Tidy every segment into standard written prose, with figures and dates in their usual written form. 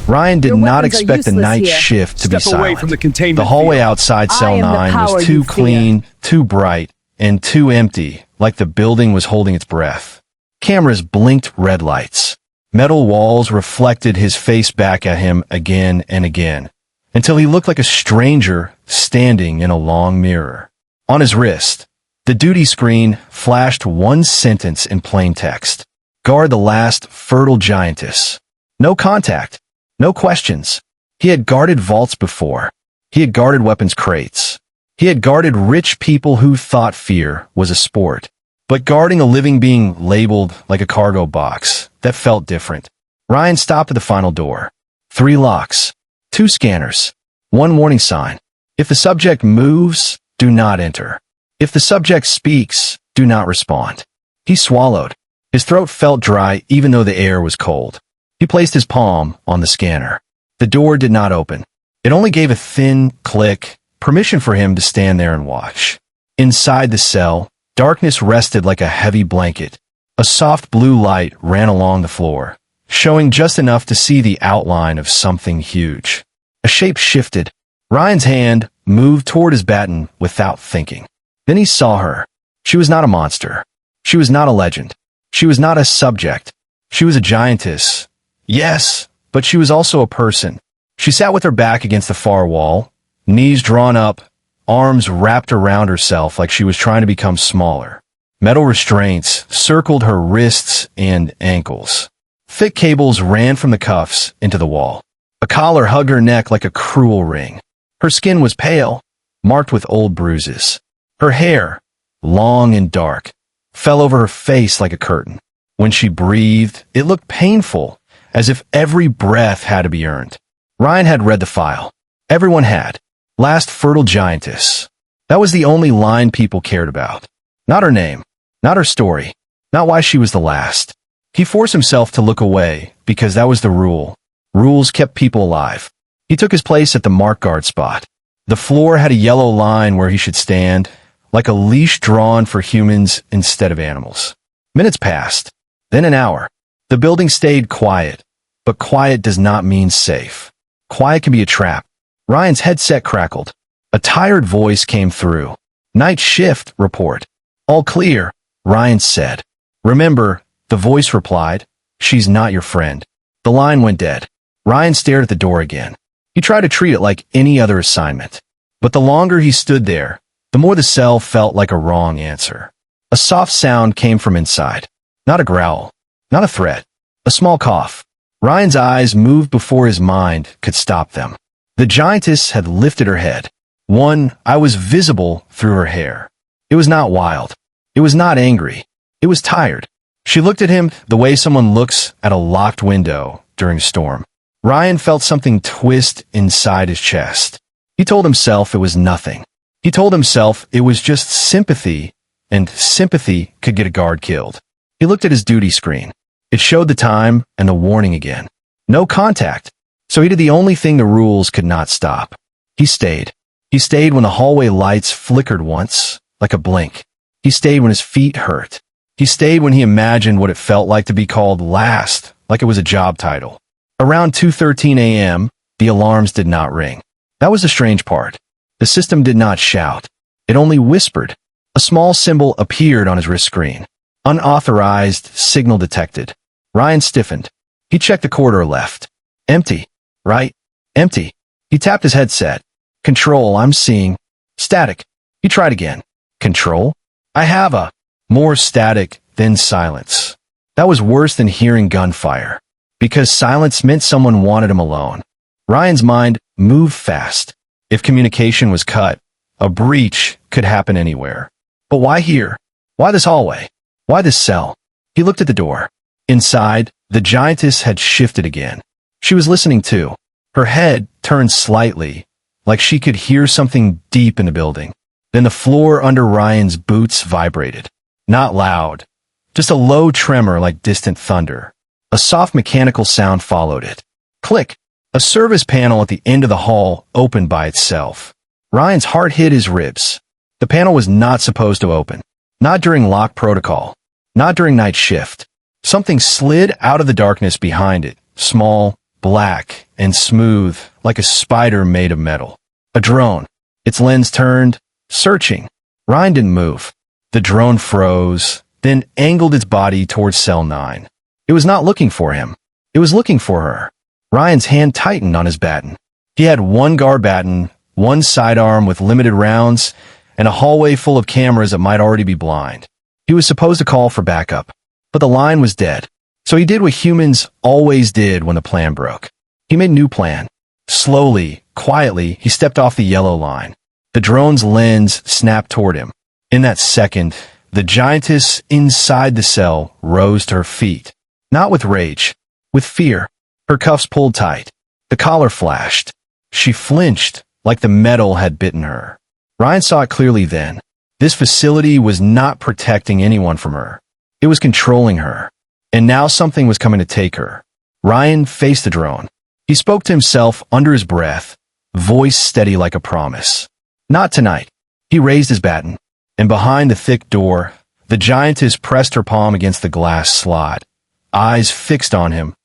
Ryan did not expect the night shift to be silent. The hallway outside Cell 9 was too clean, too bright, and too empty, like the building was holding its breath. Cameras blinked red lights. Metal walls reflected his face back at him again and again, until he looked like a stranger standing in a long mirror. On his wrist, the duty screen flashed one sentence in plain text. Guard the last fertile giantess. No contact. No questions. He had guarded vaults before. He had guarded weapons crates. He had guarded rich people who thought fear was a sport. But guarding a living being labeled like a cargo box, that felt different. Ryan stopped at the final door. 3 locks. 2 scanners. 1 warning sign. If the subject moves, do not enter. If the subject speaks, do not respond. He swallowed. His throat felt dry even though the air was cold. He placed his palm on the scanner. The door did not open. It only gave a thin click, permission for him to stand there and watch. Inside the cell, darkness rested like a heavy blanket. A soft blue light ran along the floor, showing just enough to see the outline of something huge. A shape shifted. Ryan's hand moved toward his baton without thinking. Then he saw her. She was not a monster. She was not a legend. She was not a subject. She was a giantess. Yes, but she was also a person. She sat with her back against the far wall, knees drawn up, arms wrapped around herself like she was trying to become smaller. Metal restraints circled her wrists and ankles. Thick cables ran from the cuffs into the wall. A collar hugged her neck like a cruel ring. Her skin was pale, marked with old bruises. Her hair, long and dark, fell over her face like a curtain. When she breathed, it looked painful, as if every breath had to be earned. Ryan had read the file. Everyone had. Last fertile giantess. That was the only line people cared about. Not her name. Not her story. Not why she was the last. He forced himself to look away, because that was the rule. Rules kept people alive. He took his place at the mark guard spot. The floor had a yellow line where he should stand, like a leash drawn for humans instead of animals. Minutes passed. Then an hour. The building stayed quiet. But quiet does not mean safe. Quiet can be a trap. Ryan's headset crackled. A tired voice came through. Night shift report. All clear, Ryan said. Remember, the voice replied, she's not your friend. The line went dead. Ryan stared at the door again. He tried to treat it like any other assignment. But the longer he stood there, the more the cell felt like a wrong answer. A soft sound came from inside. Not a growl. Not a threat. A small cough. Ryan's eyes moved before his mind could stop them. The giantess had lifted her head. One eye was visible through her hair. It was not wild. It was not angry. It was tired. She looked at him the way someone looks at a locked window during a storm. Ryan felt something twist inside his chest. He told himself it was nothing. He told himself it was just sympathy, and sympathy could get a guard killed. He looked at his duty screen. It showed the time and the warning again. No contact. So he did the only thing the rules could not stop. He stayed. He stayed when the hallway lights flickered once, like a blink. He stayed when his feet hurt. He stayed when he imagined what it felt like to be called last, like it was a job title. Around 2:13 a.m., the alarms did not ring. That was the strange part. The system did not shout. It only whispered. A small symbol appeared on his wrist screen. Unauthorized signal detected. Ryan stiffened. He checked the corridor left. Empty. Right? Empty. He tapped his headset. Control, I'm seeing. Static. He tried again. Control? I have a. More static, then silence. That was worse than hearing gunfire. Because silence meant someone wanted him alone. Ryan's mind moved fast. If communication was cut, a breach could happen anywhere. But why here? Why this hallway? Why this cell? He looked at the door. Inside, the giantess had shifted again. She was listening too. Her head turned slightly, like she could hear something deep in the building. Then the floor under Ryan's boots vibrated. Not loud, just a low tremor like distant thunder. A soft mechanical sound followed it. Click! A service panel at the end of the hall opened by itself. Ryan's heart hit his ribs. The panel was not supposed to open. Not during lock protocol. Not during night shift. Something slid out of the darkness behind it, small, black and smooth, like a spider made of metal. A drone. Its lens turned, searching. Ryan didn't move. The drone froze, then angled its body towards Cell 9. It was not looking for him. It was looking for her. Ryan's hand tightened on his baton. He had one guard baton, one sidearm with limited rounds, and a hallway full of cameras that might already be blind. He was supposed to call for backup, but the line was dead. So he did what humans always did when the plan broke. He made a new plan. Slowly, quietly, he stepped off the yellow line. The drone's lens snapped toward him. In that second, the giantess inside the cell rose to her feet. Not with rage, with fear. Her cuffs pulled tight. The collar flashed. She flinched like the metal had bitten her. Ryan saw it clearly then. This facility was not protecting anyone from her. It was controlling her. And now something was coming to take her. Ryan faced the drone. He spoke to himself under his breath, voice steady like a promise. Not tonight. He raised his baton, and behind the thick door, the giantess pressed her palm against the glass slot, eyes fixed on him,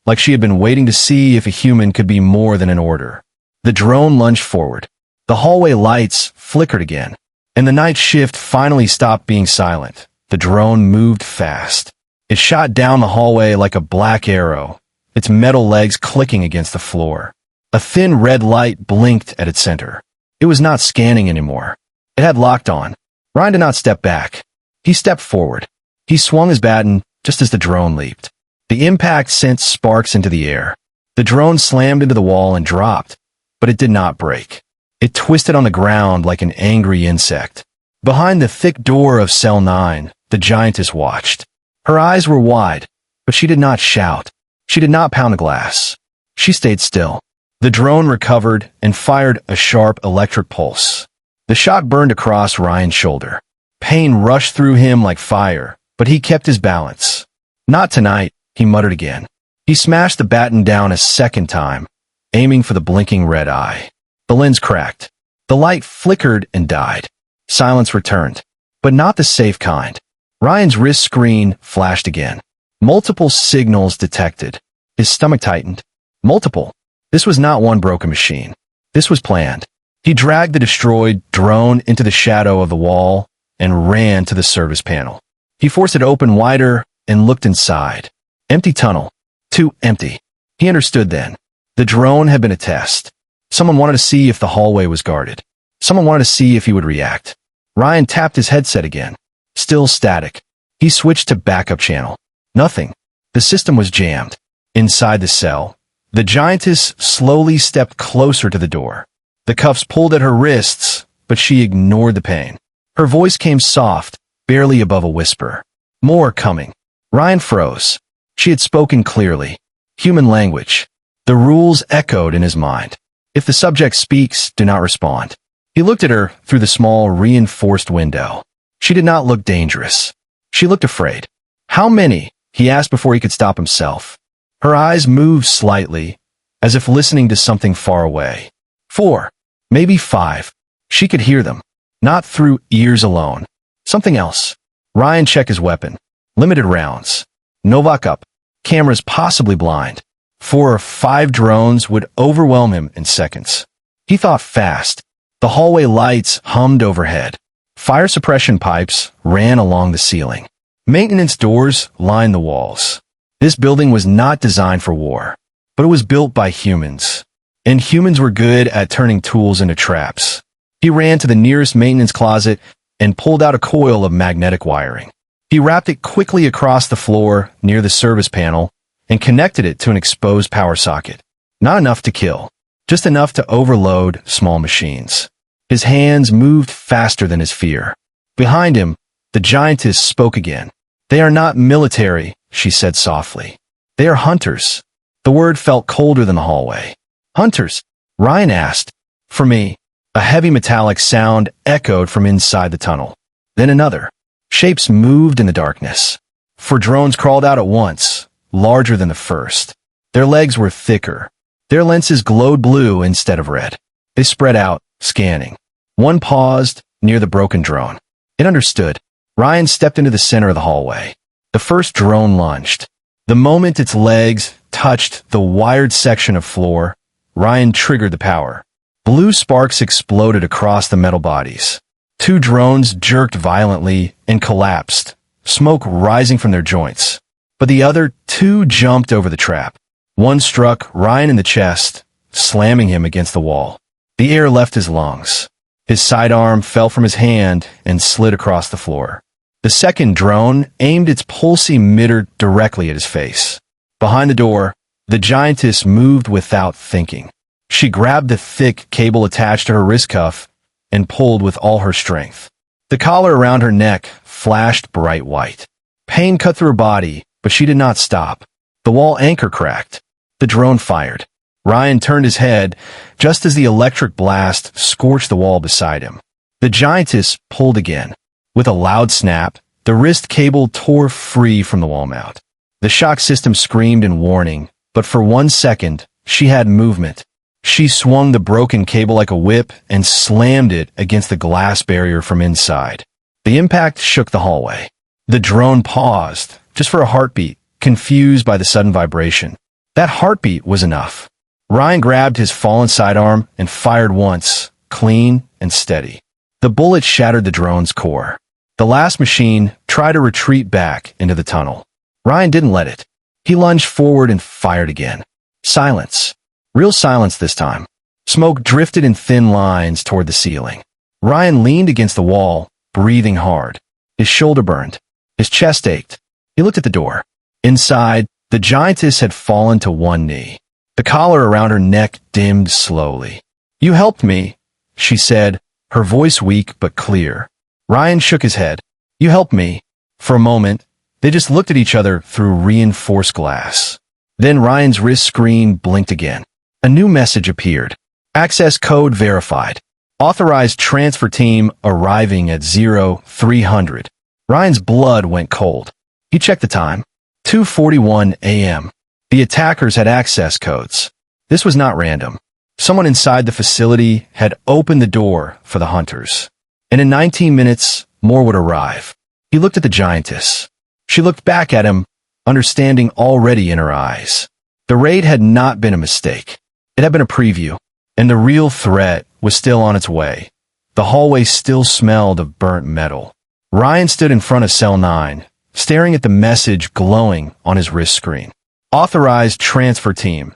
like she had been waiting to see if a human could be more than an order. The drone lunged forward. The hallway lights flickered again, and the night shift finally stopped being silent. The drone moved fast. It shot down the hallway like a black arrow, its metal legs clicking against the floor. A thin red light blinked at its center. It was not scanning anymore. It had locked on. Ryan did not step back. He stepped forward. He swung his baton just as the drone leaped. The impact sent sparks into the air. The drone slammed into the wall and dropped, but it did not break. It twisted on the ground like an angry insect. Behind the thick door of Cell 9, the giantess watched. Her eyes were wide, but she did not shout. She did not pound the glass. She stayed still. The drone recovered and fired a sharp electric pulse. The shot burned across Ryan's shoulder. Pain rushed through him like fire, but he kept his balance. Not tonight, he muttered again. He smashed the baton down a second time, aiming for the blinking red eye. The lens cracked. The light flickered and died. Silence returned, but not the safe kind. Ryan's wrist screen flashed again. Multiple signals detected. His stomach tightened. Multiple. This was not one broken machine. This was planned. He dragged the destroyed drone into the shadow of the wall and ran to the service panel. He forced it open wider and looked inside. Empty tunnel. Too empty. He understood then. The drone had been a test. Someone wanted to see if the hallway was guarded. Someone wanted to see if he would react. Ryan tapped his headset again. Still static. He switched to backup channel. Nothing. The system was jammed. Inside the cell, the giantess slowly stepped closer to the door. The cuffs pulled at her wrists, but she ignored the pain. Her voice came soft, barely above a whisper. More coming. Ryan froze. She had spoken clearly. Human language. The rules echoed in his mind. If the subject speaks, do not respond. He looked at her through the small, reinforced window. She did not look dangerous. She looked afraid. How many? He asked before he could stop himself. Her eyes moved slightly, as if listening to something far away. 4. Maybe 5. She could hear them. Not through ears alone. Something else. Ryan checked his weapon. Limited rounds. No backup. Cameras possibly blind. 4 or 5 drones would overwhelm him in seconds. He thought fast. The hallway lights hummed overhead. Fire suppression pipes ran along the ceiling. Maintenance doors lined the walls. This building was not designed for war, but it was built by humans. And humans were good at turning tools into traps. He ran to the nearest maintenance closet and pulled out a coil of magnetic wiring. He wrapped it quickly across the floor near the service panel and connected it to an exposed power socket. Not enough to kill, just enough to overload small machines. His hands moved faster than his fear. Behind him, the giantess spoke again. They are not military, she said softly. They are hunters. The word felt colder than the hallway. Hunters? Ryan asked. For me. A heavy metallic sound echoed from inside the tunnel. Then another. Shapes moved in the darkness. 4 drones crawled out at once, larger than the first. Their legs were thicker. Their lenses glowed blue instead of red. They spread out, scanning. One paused near the broken drone. It understood. Ryan stepped into the center of the hallway. The first drone lunged. The moment its legs touched the wired section of floor, Ryan triggered the power. Blue sparks exploded across the metal bodies. 2 drones jerked violently and collapsed, smoke rising from their joints. But the other 2 jumped over the trap. One struck Ryan in the chest, slamming him against the wall. The air left his lungs. His sidearm fell from his hand and slid across the floor. The second drone aimed its pulse-emitter directly at his face. Behind the door, the Giantess moved without thinking. She grabbed the thick cable attached to her wrist cuff and pulled with all her strength. The collar around her neck flashed bright white. Pain cut through her body, but she did not stop. The wall anchor cracked. The drone fired. Ryan turned his head just as the electric blast scorched the wall beside him. The Giantess pulled again. With a loud snap, the wrist cable tore free from the wall mount. The shock system screamed in warning, but for 1 second, she had movement. She swung the broken cable like a whip and slammed it against the glass barrier from inside. The impact shook the hallway. The drone paused, just for a heartbeat, confused by the sudden vibration. That heartbeat was enough. Ryan grabbed his fallen sidearm and fired once, clean and steady. The bullet shattered the drone's core. The last machine tried to retreat back into the tunnel. Ryan didn't let it. He lunged forward and fired again. Silence. Real silence this time. Smoke drifted in thin lines toward the ceiling. Ryan leaned against the wall, breathing hard. His shoulder burned. His chest ached. He looked at the door. Inside, the Giantess had fallen to one knee. The collar around her neck dimmed slowly. "You helped me," she said, her voice weak but clear. Ryan shook his head. "You helped me." For a moment, they just looked at each other through reinforced glass. Then Ryan's wrist screen blinked again. A new message appeared. Access code verified. Authorized transfer team arriving at 0300. Ryan's blood went cold. He checked the time. 2:41 a.m. The attackers had access codes. This was not random. Someone inside the facility had opened the door for the hunters. And in 19 minutes, more would arrive. He looked at the Giantess. She looked back at him, understanding already in her eyes. The raid had not been a mistake. It had been a preview, and the real threat was still on its way. The hallway still smelled of burnt metal. Ryan stood in front of Cell 9, staring at the message glowing on his wrist screen. Authorized transfer team.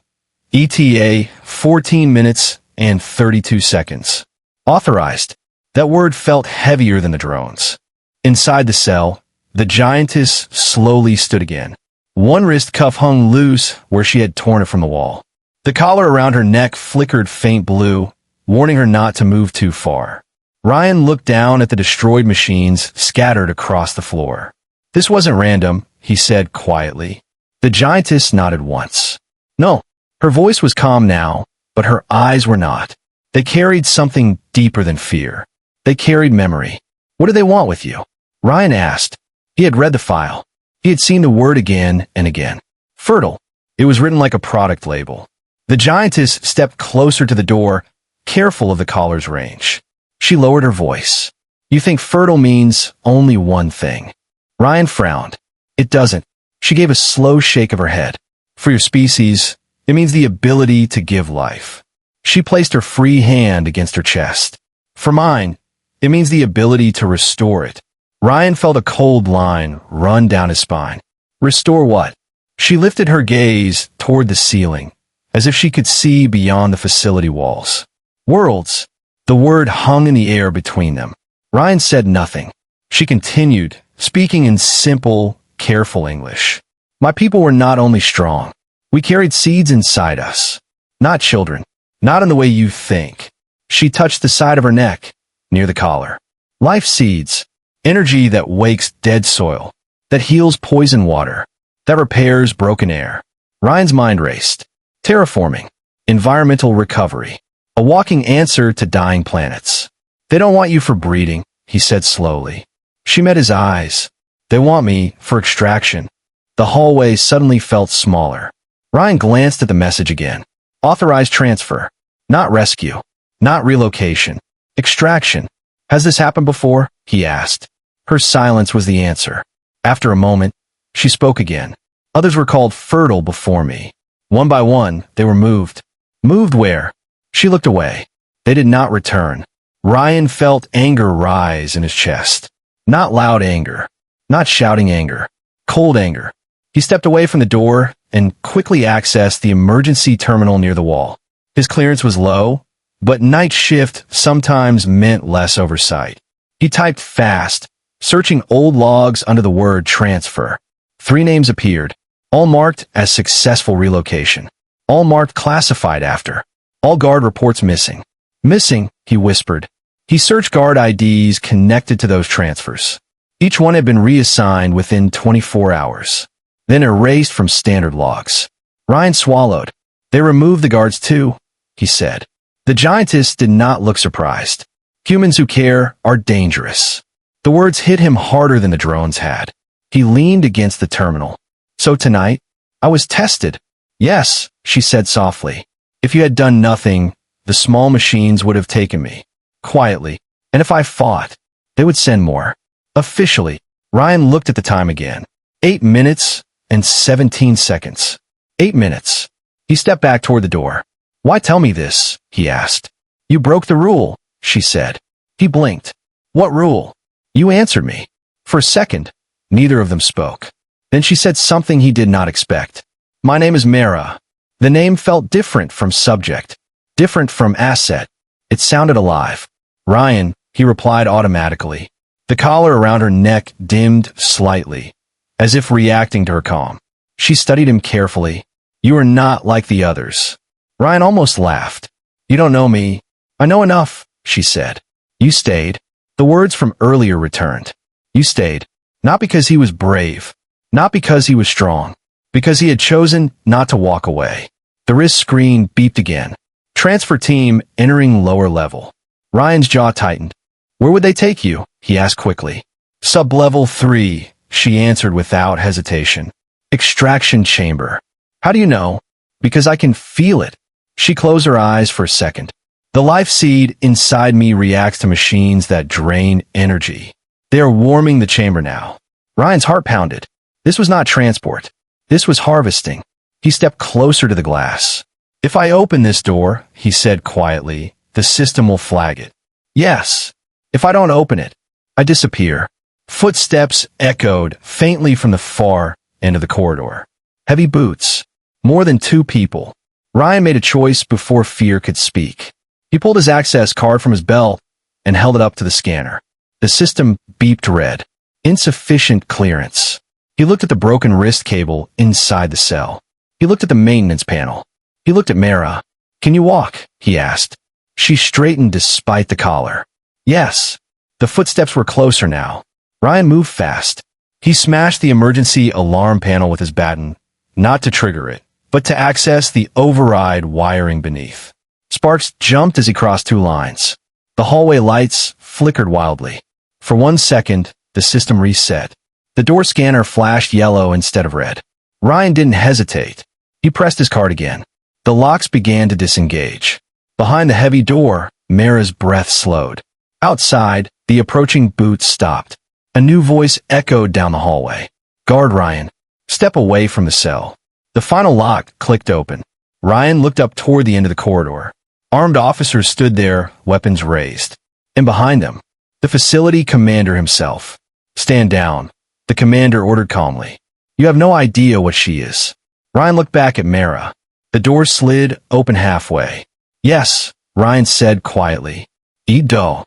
ETA 14 minutes and 32 seconds. Authorized. That word felt heavier than the drones. Inside the cell, the Giantess slowly stood again. One wrist cuff hung loose where she had torn it from the wall. The collar around her neck flickered faint blue, warning her not to move too far. Ryan looked down at the destroyed machines scattered across the floor. "This wasn't random," he said quietly. The Giantess nodded once. No, her voice was calm now, but her eyes were not. They carried something deeper than fear. They carried memory. "What do they want with you?" Ryan asked. He had read the file. He had seen the word again and again. Fertile. It was written like a product label. The Giantess stepped closer to the door, careful of the caller's range. She lowered her voice. "You think fertile means only one thing." Ryan frowned. "It doesn't." She gave a slow shake of her head. "For your species, it means the ability to give life." She placed her free hand against her chest. "For mine, it means the ability to restore it." Ryan felt a cold line run down his spine. "Restore what?" She lifted her gaze toward the ceiling, as if she could see beyond the facility walls. "Worlds." The word hung in the air between them. Ryan said nothing. She continued, speaking in simple, careful English. "My people were not only strong. We carried seeds inside us. Not children. Not in the way you think." She touched the side of her neck, near the collar. "Life seeds. Energy that wakes dead soil. That heals poison water. That repairs broken air." Ryan's mind raced. Terraforming. Environmental recovery. A walking answer to dying planets. "They don't want you for breeding," he said slowly. She met his eyes. "They want me for extraction." The hallway suddenly felt smaller. Ryan glanced at the message again. Authorized transfer. Not rescue. Not relocation. Extraction. "Has this happened before?" he asked. Her silence was the answer. After a moment, she spoke again. Others were called fertile before me. One by one, they were moved. Moved where? She looked away. They did not return. Ryan felt anger rise in his chest. Not loud anger. Not shouting anger. Cold anger. He stepped away from the door and quickly accessed the emergency terminal near the wall. His clearance was low, but night shift sometimes meant less oversight. He typed fast, searching old logs under the word transfer. 3 names appeared, all marked as successful relocation. All marked classified after. All guard reports missing. Missing, he whispered. He searched guard IDs connected to those transfers. Each one had been reassigned within 24 hours, then erased from standard logs. Ryan swallowed. They removed the guards too, he said. The Giantess did not look surprised. Humans who care are dangerous. The words hit him harder than the drones had. He leaned against the terminal. So tonight, I was tested. Yes, she said softly. If you had done nothing, the small machines would have taken me. Quietly. And if I fought, they would send more. Officially. Ryan looked at the time again. 8 minutes and 17 seconds. 8 minutes. He stepped back toward the door. Why tell me this? He asked. You broke the rule, she said. He blinked. What rule? You answered me. For a second, neither of them spoke. Then she said something he did not expect. My name is Mara. The name felt different from subject, different from asset. It sounded alive. Ryan, he replied automatically. The collar around her neck dimmed slightly, as if reacting to her calm. She studied him carefully. You are not like the others. Ryan almost laughed. You don't know me. I know enough, she said. You stayed. The words from earlier returned. You stayed. Not because he was brave. Not because he was strong. Because he had chosen not to walk away. The wrist screen beeped again. Transfer team entering lower level. Ryan's jaw tightened. Where would they take you? He asked quickly. Sub-level 3, she answered without hesitation. Extraction chamber. How do you know? Because I can feel it. She closed her eyes for a second. The life seed inside me reacts to machines that drain energy. They are warming the chamber now. Ryan's heart pounded. This was not transport. This was harvesting. He stepped closer to the glass. If I open this door, he said quietly, the system will flag it. Yes. If I don't open it, I disappear. Footsteps echoed faintly from the far end of the corridor. Heavy boots. More than 2 people. Ryan made a choice before fear could speak. He pulled his access card from his belt and held it up to the scanner. The system beeped red. Insufficient clearance. He looked at the broken wrist cable inside the cell. He looked at the maintenance panel. He looked at Mara. Can you walk? He asked. She straightened despite the collar. Yes. The footsteps were closer now. Ryan moved fast. He smashed the emergency alarm panel with his baton, not to trigger it, but to access the override wiring beneath. Sparks jumped as he crossed 2 lines. The hallway lights flickered wildly. For 1 second, the system reset. The door scanner flashed yellow instead of red. Ryan didn't hesitate. He pressed his card again. The locks began to disengage. Behind the heavy door, Mara's breath slowed. Outside, the approaching boots stopped. A new voice echoed down the hallway. Guard Ryan. Step away from the cell. The final lock clicked open. Ryan looked up toward the end of the corridor. Armed officers stood there, weapons raised. And behind them, the facility commander himself. Stand down, the commander ordered calmly. You have no idea what she is. Ryan looked back at Mara. The door slid open halfway. Yes, Ryan said quietly. Eat dough.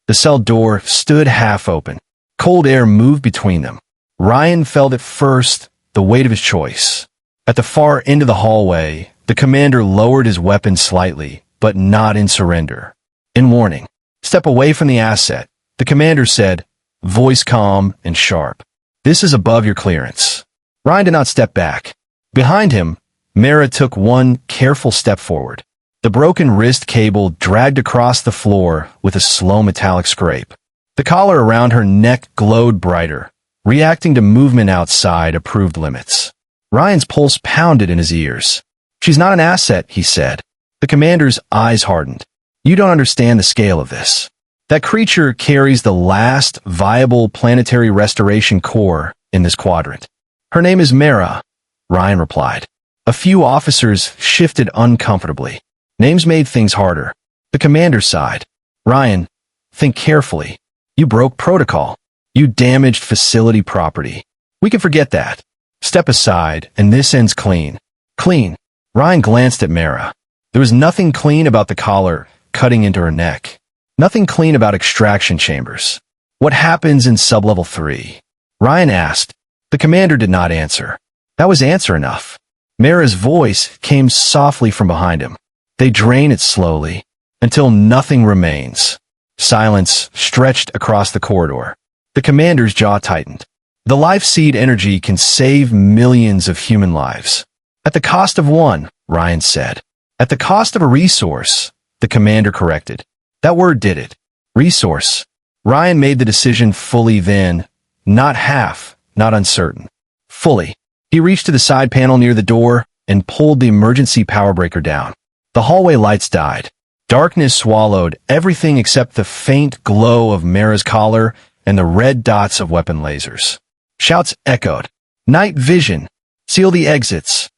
The cell door stood half open. Cold air moved between them. Ryan felt at first the weight of his choice. At the far end of the hallway, the commander lowered his weapon slightly, but not in surrender. In warning, step away from the asset, the commander said, voice calm and sharp. This is above your clearance. Ryan did not step back. Behind him, Mara took one careful step forward. The broken wrist cable dragged across the floor with a slow metallic scrape. The collar around her neck glowed brighter, reacting to movement outside approved limits. Ryan's pulse pounded in his ears. She's not an asset, he said. The commander's eyes hardened. You don't understand the scale of this. That creature carries the last viable planetary restoration core in this quadrant. Her name is Mara, Ryan replied. A few officers shifted uncomfortably. Names made things harder. The commander sighed. Ryan, think carefully. You broke protocol. You damaged facility property. We can forget that. Step aside, and this ends clean. Clean. Ryan glanced at Mara. There was nothing clean about the collar cutting into her neck. Nothing clean about extraction chambers. What happens in sublevel 3? Ryan asked. The commander did not answer. That was answer enough. Mara's voice came softly from behind him. They drain it slowly, until nothing remains. Silence stretched across the corridor. The commander's jaw tightened. The life seed energy can save millions of human lives. At the cost of one, Ryan said. At the cost of a resource, the commander corrected. That word did it. Resource. Ryan made the decision fully then, not half, not uncertain. Fully. He reached to the side panel near the door and pulled the emergency power breaker down. The hallway lights died. Darkness swallowed everything except the faint glow of Mara's collar and the red dots of weapon lasers. Shouts echoed. Night vision. Seal the exits.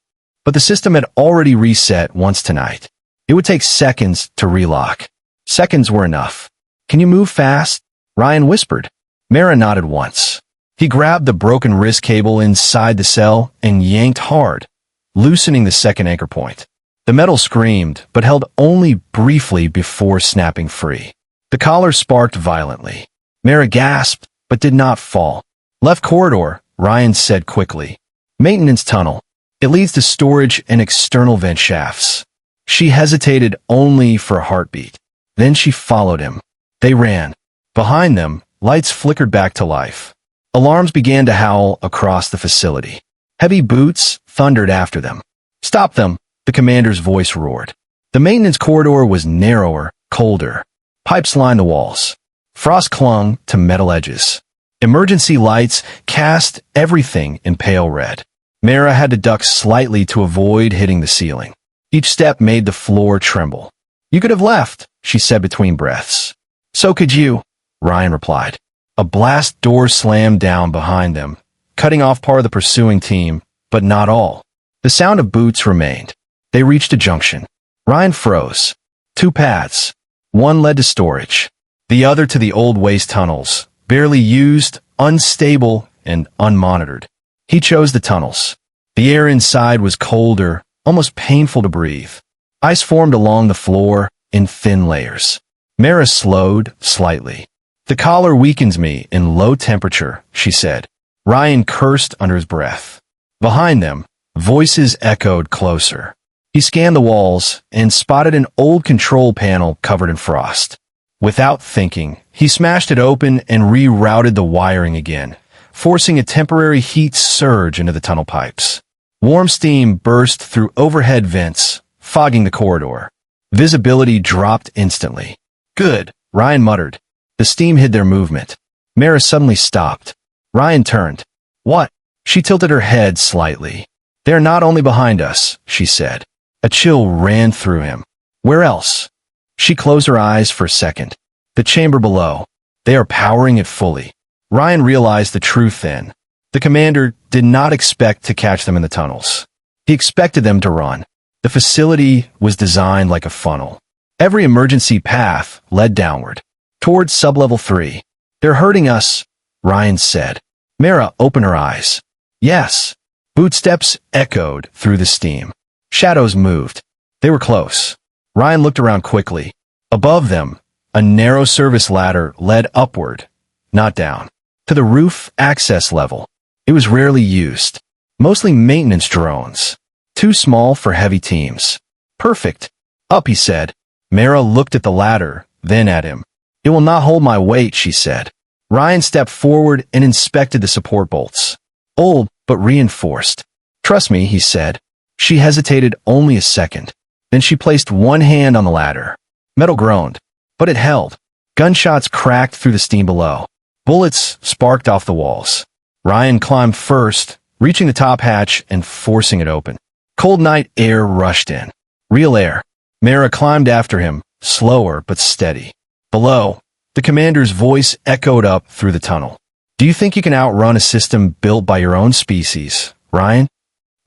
But the system had already reset once tonight. It would take seconds to relock. Seconds were enough. Can you move fast? Ryan whispered. Mara nodded once. He grabbed the broken wrist cable inside the cell and yanked hard, loosening the second anchor point. The metal screamed, but held only briefly before snapping free. The collar sparked violently. Mara gasped, but did not fall. Left corridor, Ryan said quickly. Maintenance tunnel. It leads to storage and external vent shafts. She hesitated only for a heartbeat. Then she followed him. They ran. Behind them, lights flickered back to life. Alarms began to howl across the facility. Heavy boots thundered after them. Stop them, the commander's voice roared. The maintenance corridor was narrower, colder. Pipes lined the walls. Frost clung to metal edges. Emergency lights cast everything in pale red. Mara had to duck slightly to avoid hitting the ceiling. Each step made the floor tremble. You could have left, she said between breaths. So could you, Ryan replied. A blast door slammed down behind them, cutting off part of the pursuing team, but not all. The sound of boots remained. They reached a junction. Ryan froze. 2 paths. One led to storage. The other to the old waste tunnels, barely used, unstable, and unmonitored. He chose the tunnels. The air inside was colder, almost painful to breathe. Ice formed along the floor in thin layers. Mara slowed slightly. The collar weakens me in low temperature, she said. Ryan cursed under his breath. Behind them, voices echoed closer. He scanned the walls and spotted an old control panel covered in frost. Without thinking, he smashed it open and rerouted the wiring again, forcing a temporary heat surge into the tunnel pipes. Warm steam burst through overhead vents, fogging the corridor. Visibility dropped instantly. Good, Ryan muttered. The steam hid their movement. Mara suddenly stopped. Ryan turned. What? She tilted her head slightly. They're not only behind us, she said. A chill ran through him. Where else? She closed her eyes for a second. The chamber below. They are powering it fully. Ryan realized the truth then. The commander did not expect to catch them in the tunnels. He expected them to run. The facility was designed like a funnel. Every emergency path led downward, towards sublevel 3. They're hurting us, Ryan said. Mara opened her eyes. Yes. Footsteps echoed through the steam. Shadows moved. They were close. Ryan looked around quickly. Above them, a narrow service ladder led upward, not down, to the roof access level. It was rarely used. Mostly maintenance drones. Too small for heavy teams. Perfect. Up, he said. Mara looked at the ladder, then at him. It will not hold my weight, she said. Ryan stepped forward and inspected the support bolts. Old, but reinforced. Trust me, he said. She hesitated only a second. Then she placed one hand on the ladder. Metal groaned, but it held. Gunshots cracked through the steam below. Bullets sparked off the walls. Ryan climbed first, reaching the top hatch and forcing it open. Cold night air rushed in. Real air. Mara climbed after him, slower but steady. Below, the commander's voice echoed up through the tunnel. Do you think you can outrun a system built by your own species, Ryan?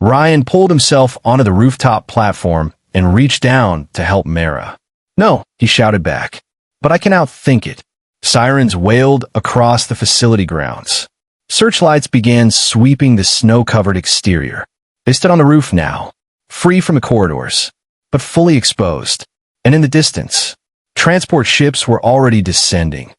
Ryan pulled himself onto the rooftop platform and reached down to help Mara. "No," he shouted back. "But I can outthink it." Sirens wailed across the facility grounds. Searchlights began sweeping the snow-covered exterior. They stood on the roof now, free from the corridors, but fully exposed. And in the distance, transport ships were already descending.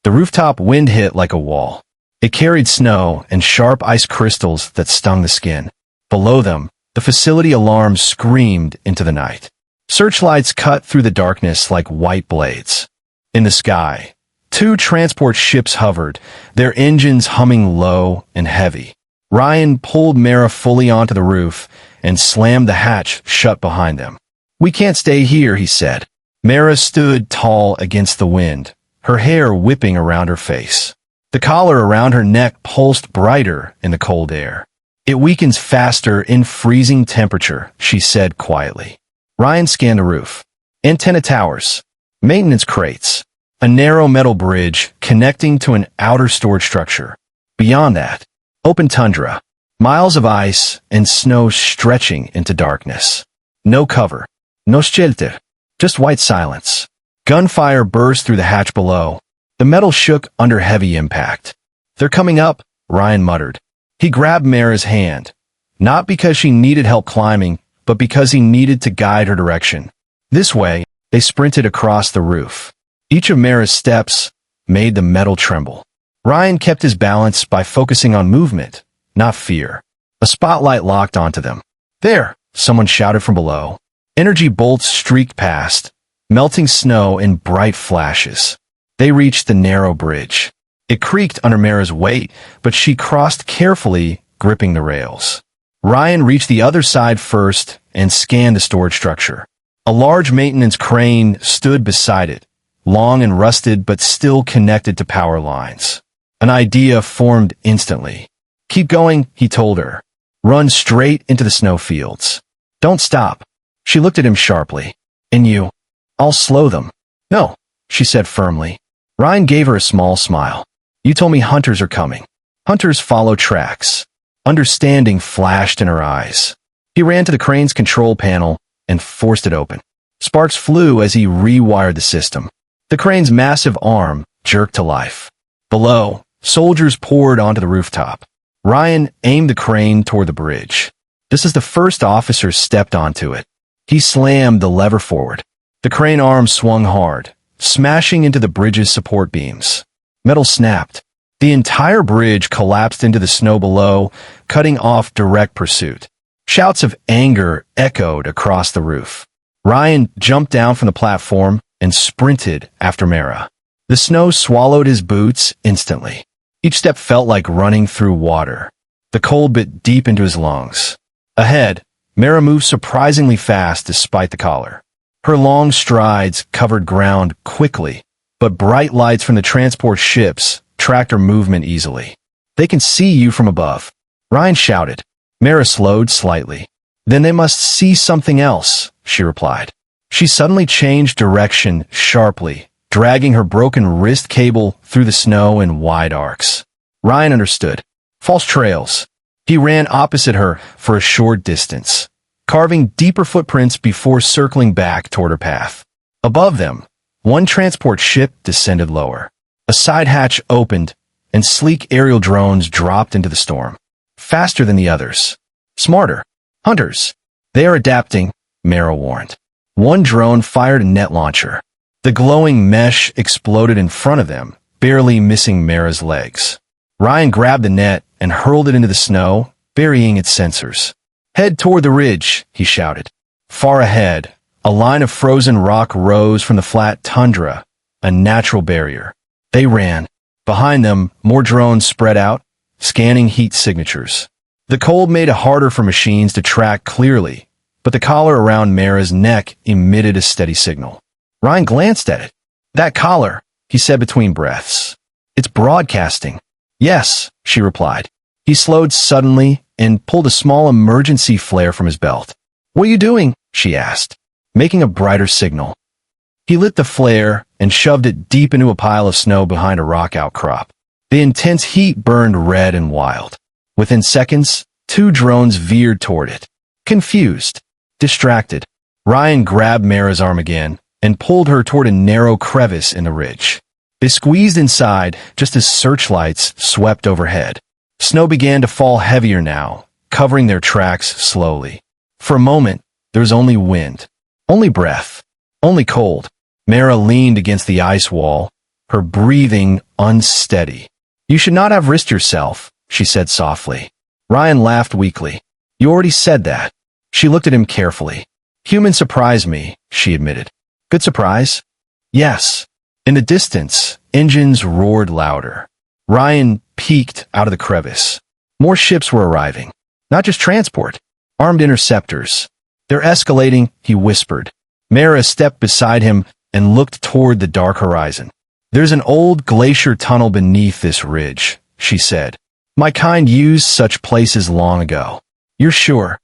The rooftop wind hit like a wall. It carried snow and sharp ice crystals that stung the skin. Below them, the facility alarms screamed into the night. Searchlights cut through the darkness like white blades. In the sky, 2 transport ships hovered, their engines humming low and heavy. Ryan pulled Mara fully onto the roof and slammed the hatch shut behind them. "We can't stay here," he said. Mara stood tall against the wind, her hair whipping around her face. The collar around her neck pulsed brighter in the cold air. "It weakens faster in freezing temperature," she said quietly. Ryan scanned the roof. Antenna towers, maintenance crates, a narrow metal bridge connecting to an outer storage structure. Beyond that, open tundra, miles of ice and snow stretching into darkness. No cover, no shelter, just white silence. Gunfire burst through the hatch below. The metal shook under heavy impact. "They're coming up," Ryan muttered. He grabbed Mara's hand, not because she needed help climbing, but because he needed to guide her direction. This way, they sprinted across the roof. Each of Mara's steps made the metal tremble. Ryan kept his balance by focusing on movement, not fear. A spotlight locked onto them. "There!" someone shouted from below. Energy bolts streaked past, melting snow in bright flashes. They reached the narrow bridge. It creaked under Mara's weight, but she crossed carefully, gripping the rails. Ryan reached the other side first and scanned the storage structure. A large maintenance crane stood beside it, long and rusted but still connected to power lines. An idea formed instantly. "Keep going," he told her. "Run straight into the snowfields. Don't stop." She looked at him sharply. "And you?" "I'll slow them." "No," she said firmly. Ryan gave her a small smile. "You told me hunters are coming. Hunters follow tracks." Understanding flashed in her eyes. He ran to the crane's control panel and forced it open. Sparks flew as he rewired the system. The crane's massive arm jerked to life. Below, soldiers poured onto the rooftop. Ryan aimed the crane toward the bridge. Just as the first officer stepped onto it, he slammed the lever forward. The crane arm swung hard, smashing into the bridge's support beams. Metal snapped. The entire bridge collapsed into the snow below, cutting off direct pursuit. Shouts of anger echoed across the roof. Ryan jumped down from the platform and sprinted after Mara. The snow swallowed his boots instantly. Each step felt like running through water. The cold bit deep into his lungs. Ahead, Mara moved surprisingly fast despite the collar. Her long strides covered ground quickly, but bright lights from the transport ships tracked her movement easily. "They can see you from above," Ryan shouted. Mara slowed slightly. "Then they must see something else," she replied. She suddenly changed direction sharply, dragging her broken wrist cable through the snow in wide arcs. Ryan understood. False trails. He ran opposite her for a short distance, carving deeper footprints before circling back toward her path. Above them, one transport ship descended lower. A side hatch opened, and sleek aerial drones dropped into the storm. Faster than the others. Smarter. Hunters. "They are adapting," Mara warned. One drone fired a net launcher. The glowing mesh exploded in front of them, barely missing Mara's legs. Ryan grabbed the net and hurled it into the snow, burying its sensors. "Head toward the ridge," he shouted. Far ahead, a line of frozen rock rose from the flat tundra, a natural barrier. They ran. Behind them, more drones spread out, scanning heat signatures. The cold made it harder for machines to track clearly, but the collar around Mara's neck emitted a steady signal. Ryan glanced at it. "That collar," he said between breaths. "It's broadcasting." "Yes," she replied. He slowed suddenly and pulled a small emergency flare from his belt. "What are you doing?" she asked. "Making a brighter signal." He lit the flare and shoved it deep into a pile of snow behind a rock outcrop. The intense heat burned red and wild. Within seconds, 2 drones veered toward it. Confused, distracted, Ryan grabbed Mara's arm again and pulled her toward a narrow crevice in the ridge. They squeezed inside just as searchlights swept overhead. Snow began to fall heavier now, covering their tracks slowly. For a moment, there was only wind, only breath, only cold. Mara leaned against the ice wall, her breathing unsteady. "You should not have risked yourself," she said softly. Ryan laughed weakly. "You already said that." She looked at him carefully. "Humans surprise me," she admitted. "Good surprise?" "Yes." In the distance, engines roared louder. Ryan peeked out of the crevice. More ships were arriving. Not just transport, armed interceptors. "They're escalating," he whispered. Mara stepped beside him and looked toward the dark horizon. "There's an old glacier tunnel beneath this ridge," she said. "My kind used such places long ago." "You're sure?"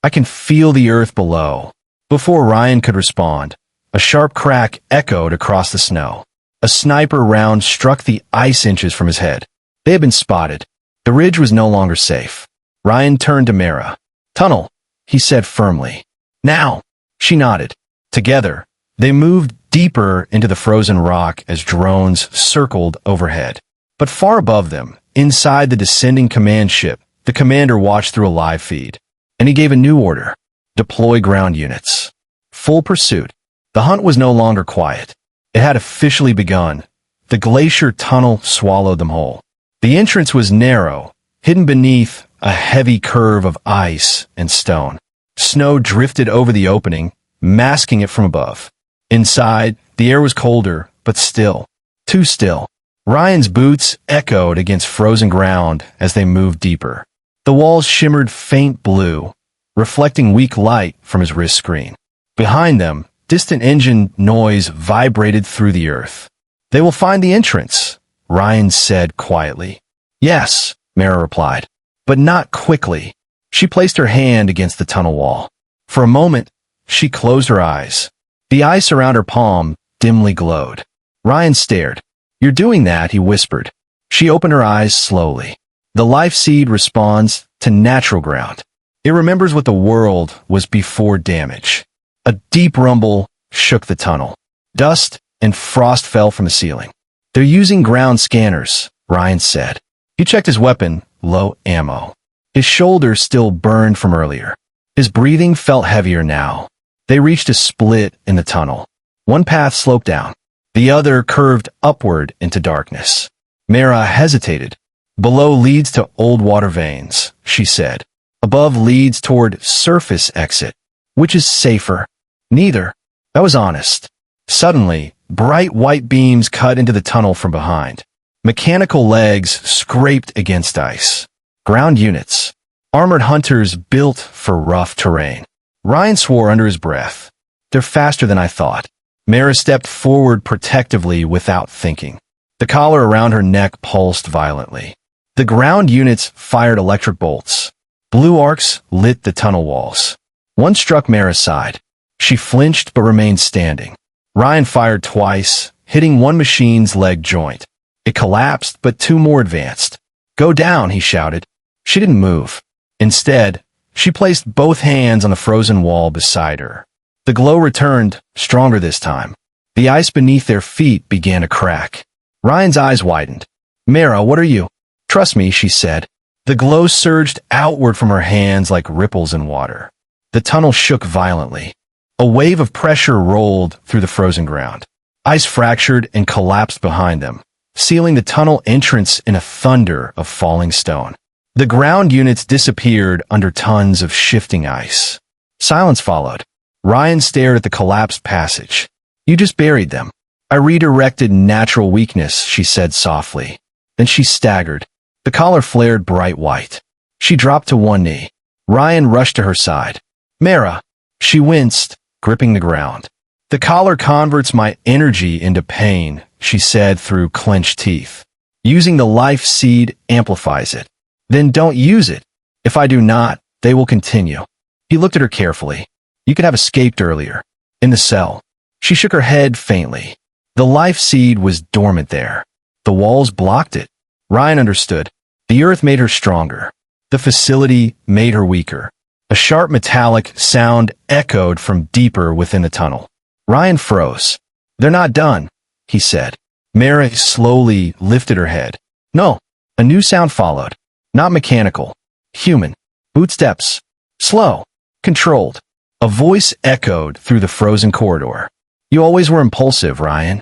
"I can feel the earth below." Before Ryan could respond, a sharp crack echoed across the snow. A sniper round struck the ice inches from his head. They had been spotted. The ridge was no longer safe. Ryan turned to Mara. "Tunnel," he said firmly. "Now." She nodded. Together, they moved deeper into the frozen rock as drones circled overhead. But far above them, inside the descending command ship, the commander watched through a live feed. And he gave a new order. Deploy ground units. Full pursuit. The hunt was no longer quiet. It had officially begun. The glacier tunnel swallowed them whole. The entrance was narrow, hidden beneath a heavy curve of ice and stone. Snow drifted over the opening, masking it from above. Inside, the air was colder, but still. Too still. Ryan's boots echoed against frozen ground as they moved deeper. The walls shimmered faint blue, reflecting weak light from his wrist screen. Behind them, distant engine noise vibrated through the earth. "They will find the entrance," Ryan said quietly. "Yes," Mara replied, "but not quickly." She placed her hand against the tunnel wall. For a moment, she closed her eyes. The ice around her palm dimly glowed. Ryan stared. "You're doing that," he whispered. She opened her eyes slowly. The life seed responds to natural ground. It remembers what the world was before damage. A deep rumble shook the tunnel. Dust and frost fell from the ceiling. "They're using ground scanners," Ryan said. He checked his weapon, low ammo. His shoulder still burned from earlier. His breathing felt heavier now. They reached a split in the tunnel. One path sloped down. The other curved upward into darkness. Mara hesitated. "Below leads to old water veins," she said. "Above leads toward surface exit. Which is safer?" "Neither." That was honest. Suddenly, bright white beams cut into the tunnel from behind. Mechanical legs scraped against ice. Ground units. Armored hunters built for rough terrain. Ryan swore under his breath. "They're faster than I thought." Mara stepped forward protectively without thinking. The collar around her neck pulsed violently. The ground units fired electric bolts. Blue arcs lit the tunnel walls. One struck Mara's side. She flinched but remained standing. Ryan fired twice, hitting one machine's leg joint. It collapsed, but 2 more advanced. "Go down," he shouted. She didn't move. Instead, she placed both hands on the frozen wall beside her. The glow returned, stronger this time. The ice beneath their feet began to crack. Ryan's eyes widened. "Mara, what are you?" "Trust me," she said. The glow surged outward from her hands like ripples in water. The tunnel shook violently. A wave of pressure rolled through the frozen ground. Ice fractured and collapsed behind them, sealing the tunnel entrance in a thunder of falling stone. The ground units disappeared under tons of shifting ice. Silence followed. Ryan stared at the collapsed passage. "You just buried them." "I redirected natural weakness," she said softly. Then she staggered. The collar flared bright white. She dropped to one knee. Ryan rushed to her side. "Mara." She winced, gripping the ground. "The collar converts my energy into pain," she said through clenched teeth. "Using the life seed amplifies it. Then don't use it. If I do not, they will continue." He looked at her carefully. "You could have escaped earlier. In the cell." She shook her head faintly. The life seed was dormant there. The walls blocked it. Ryan understood. The earth made her stronger. The facility made her weaker. A sharp metallic sound echoed from deeper within the tunnel. Ryan froze. "They're not done," he said. Mara slowly lifted her head. No, a new sound followed. Not mechanical. Human. Footsteps. Slow. Controlled. A voice echoed through the frozen corridor. "You always were impulsive, Ryan."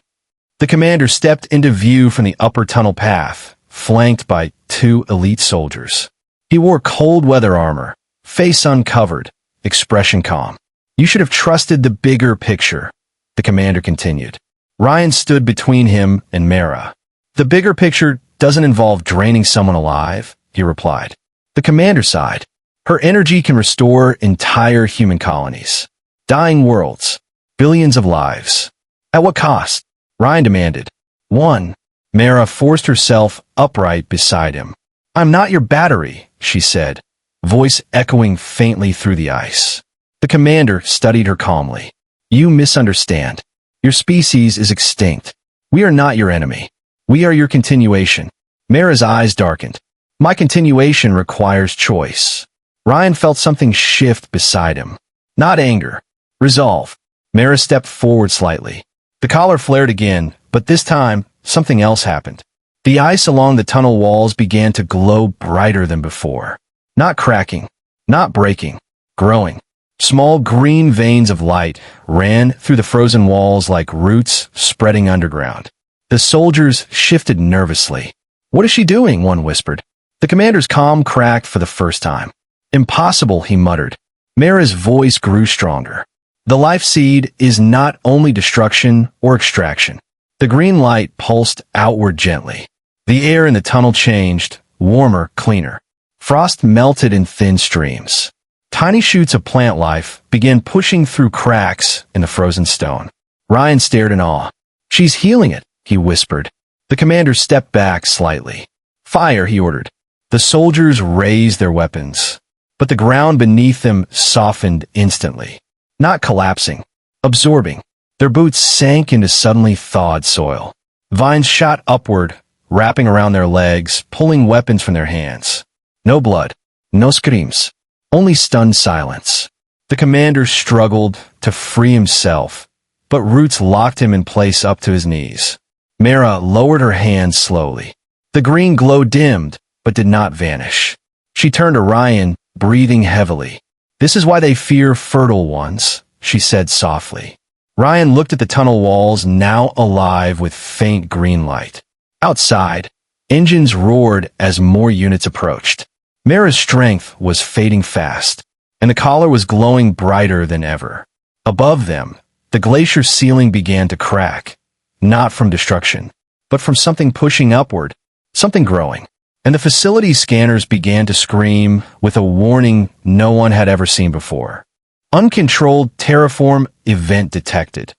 The commander stepped into view from the upper tunnel path, flanked by 2 elite soldiers. He wore cold weather armor, face uncovered, expression calm. "You should have trusted the bigger picture," the commander continued. Ryan stood between him and Mara. "The bigger picture doesn't involve draining someone alive," he replied. The commander sighed. "Her energy can restore entire human colonies. Dying worlds. Billions of lives. At what cost?" Ryan demanded. "One." Mara forced herself upright beside him. "I'm not your battery," she said, voice echoing faintly through the ice. The commander studied her calmly. "You misunderstand. Your species is extinct. We are not your enemy. We are your continuation." Mara's eyes darkened. "My continuation requires choice." Ryan felt something shift beside him. Not anger. Resolve. Mara stepped forward slightly. The collar flared again, but this time, something else happened. The ice along the tunnel walls began to glow brighter than before. Not cracking. Not breaking. Growing. Small green veins of light ran through the frozen walls like roots spreading underground. The soldiers shifted nervously. "What is she doing?" one whispered. The commander's calm cracked for the first time. "Impossible," he muttered. Mara's voice grew stronger. "The life seed is not only destruction or extraction." The green light pulsed outward gently. The air in the tunnel changed, warmer, cleaner. Frost melted in thin streams. Tiny shoots of plant life began pushing through cracks in the frozen stone. Ryan stared in awe. "She's healing it," he whispered. The commander stepped back slightly. "Fire," he ordered. The soldiers raised their weapons, but the ground beneath them softened instantly. Not collapsing, absorbing. Their boots sank into suddenly thawed soil. Vines shot upward, wrapping around their legs, pulling weapons from their hands. No blood, no screams. Only stunned silence. The commander struggled to free himself, but roots locked him in place up to his knees. Mara lowered her hands slowly. The green glow dimmed, but did not vanish. She turned to Ryan, breathing heavily. "This is why they fear fertile ones," she said softly. Ryan looked at the tunnel walls, now alive with faint green light. Outside, engines roared as more units approached. Mara's strength was fading fast, and the collar was glowing brighter than ever. Above them, the glacier ceiling began to crack, not from destruction, but from something pushing upward, something growing. And the facility's scanners began to scream with a warning no one had ever seen before. Uncontrolled terraform event detected.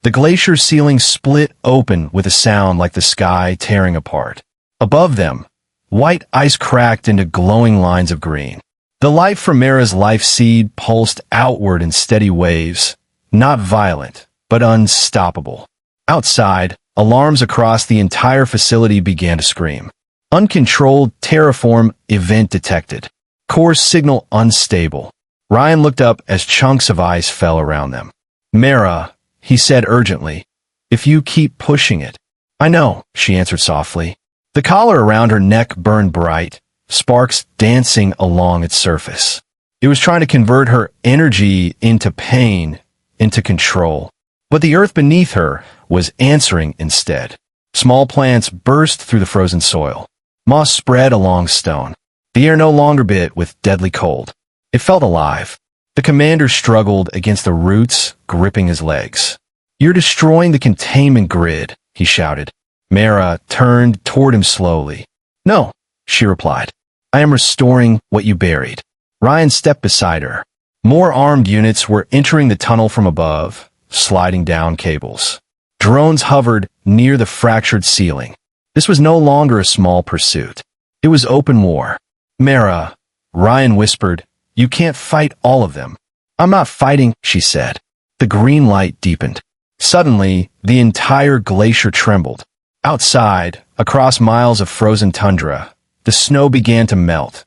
The glacier ceiling split open with a sound like the sky tearing apart. Above them, white ice cracked into glowing lines of green. The light from Mara's life seed pulsed outward in steady waves, not violent, but unstoppable. Outside, alarms across the entire facility began to scream. Uncontrolled terraform event detected. Core signal unstable. Ryan looked up as chunks of ice fell around them. "Mara," he said urgently, "if you keep pushing it." "I know," she answered softly. The collar around her neck burned bright, sparks dancing along its surface. It was trying to convert her energy into pain, into control. But the earth beneath her was answering instead. Small plants burst through the frozen soil. Moss spread along stone. The air no longer bit with deadly cold. It felt alive. The commander struggled against the roots gripping his legs. "You're destroying the containment grid," he shouted. Mara turned toward him slowly. "No," she replied. "I am restoring what you buried." Ryan stepped beside her. More armed units were entering the tunnel from above, sliding down cables. Drones hovered near the fractured ceiling. This was no longer a small pursuit. It was open war. "Mara," Ryan whispered, "you can't fight all of them." "I'm not fighting," she said. The green light deepened. Suddenly, the entire glacier trembled. Outside, across miles of frozen tundra, the snow began to melt.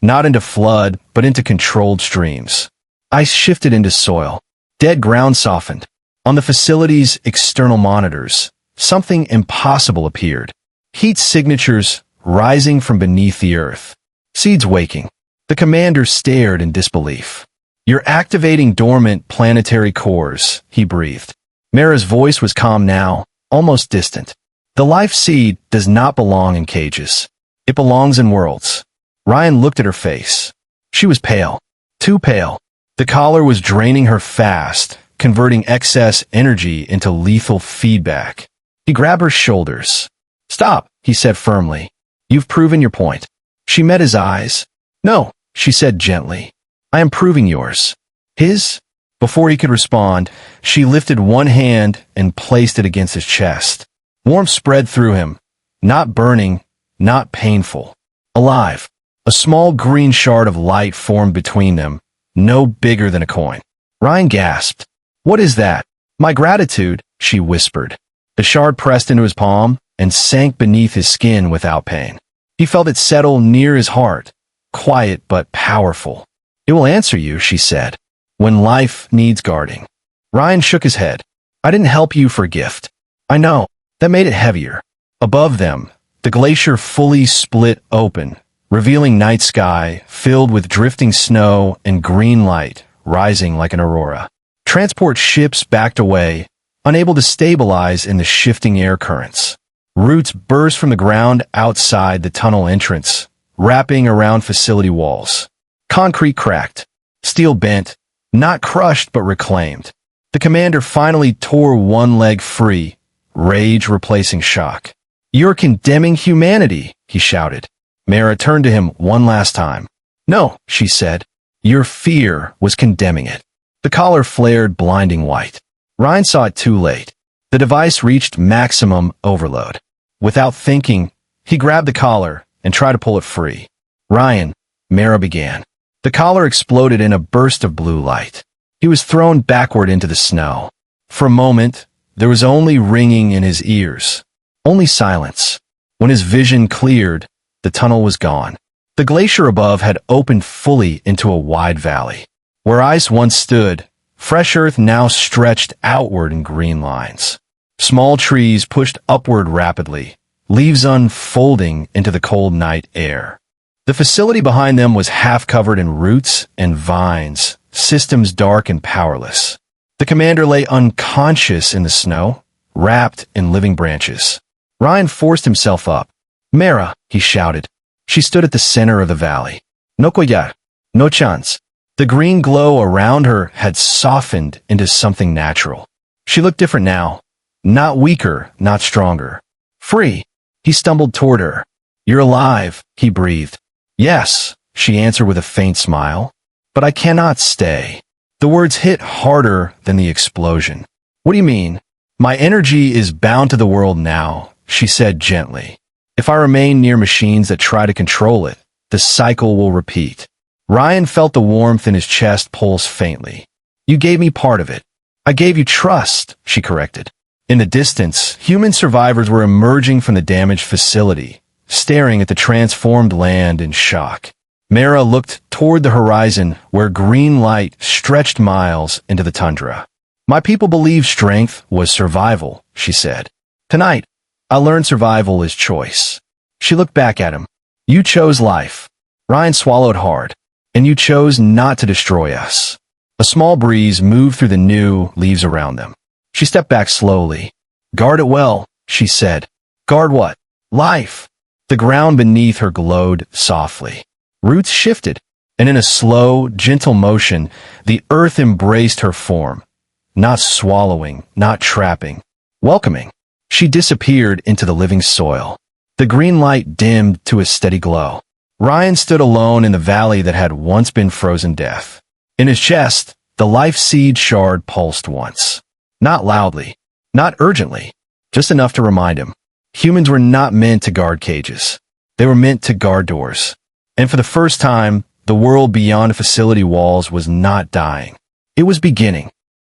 Not into flood, but into controlled streams. Ice shifted into soil. Dead ground softened. On the facility's external monitors, something impossible appeared. Heat signatures rising from beneath the earth. Seeds waking. The commander stared in disbelief. "You're activating dormant planetary cores," he breathed. Mara's voice was calm now, almost distant. "The life seed does not belong in cages. It belongs in worlds." Ryan looked at her face. She was pale. Too pale. The collar was draining her fast, converting excess energy into lethal feedback. He grabbed her shoulders. "Stop," he said firmly. "You've proven your point." She met his eyes. "No," she said gently. "I am proving yours." His? Before he could respond, she lifted one hand and placed it against his chest. Warmth spread through him. Not burning, not painful. Alive. A small green shard of light formed between them, no bigger than a coin. Ryan gasped. "What is that?" "My gratitude," she whispered. The shard pressed into his palm and sank beneath his skin without pain. He felt it settle near his heart, quiet but powerful. "It will answer you," she said, "when life needs guarding." Ryan shook his head. "I didn't help you for a gift." "I know." That made it heavier. Above them, the glacier fully split open, revealing night sky filled with drifting snow and green light rising like an aurora. Transport ships backed away, unable to stabilize in the shifting air currents. Roots burst from the ground outside the tunnel entrance, wrapping around facility walls. Concrete cracked. Steel bent, not crushed but reclaimed. The commander finally tore one leg free, rage replacing shock. "You're condemning humanity," he shouted. Mara turned to him one last time. "No," she said. "Your fear was condemning it." The collar flared blinding white. Ryan saw it too late. The device reached maximum overload. Without thinking, he grabbed the collar and tried to pull it free. "Ryan," Mara began. The collar exploded in a burst of blue light. He was thrown backward into the snow. For a moment, there was only ringing in his ears. Only silence. When his vision cleared, the tunnel was gone. The glacier above had opened fully into a wide valley. Where ice once stood, fresh earth now stretched outward in green lines. Small trees pushed upward rapidly, leaves unfolding into the cold night air. The facility behind them was half covered in roots and vines, systems dark and powerless. The commander lay unconscious in the snow, wrapped in living branches. Ryan forced himself up. "Mara," he shouted. She stood at the center of the valley. "No collar. No chance." The green glow around her had softened into something natural. She looked different now. Not weaker, not stronger. "Free." He stumbled toward her. "You're alive," he breathed. "Yes," she answered with a faint smile. "But I cannot stay." The words hit harder than the explosion. "What do you mean?" "My energy is bound to the world now," she said gently. "If I remain near machines that try to control it, the cycle will repeat." Ryan felt the warmth in his chest pulse faintly. "You gave me part of it." "I gave you trust," she corrected. In the distance, human survivors were emerging from the damaged facility, staring at the transformed land in shock. Mara looked toward the horizon where green light stretched miles into the tundra. "My people believe strength was survival," she said. "Tonight, I learned survival is choice." She looked back at him. "You chose life." Ryan swallowed hard. "And you chose not to destroy us." A small breeze moved through the new leaves around them. She stepped back slowly. "Guard it well," she said. "Guard what?" "Life." The ground beneath her glowed softly. Roots shifted, and in a slow, gentle motion, the earth embraced her form. Not swallowing, not trapping, welcoming. She disappeared into the living soil. The green light dimmed to a steady glow. Ryan stood alone in the valley that had once been frozen death. In his chest, the life seed shard pulsed once. Not loudly, not urgently, just enough to remind him. Humans were not meant to guard cages. They were meant to guard doors. And for the first time, the world beyond facility walls was not dying. It was beginning.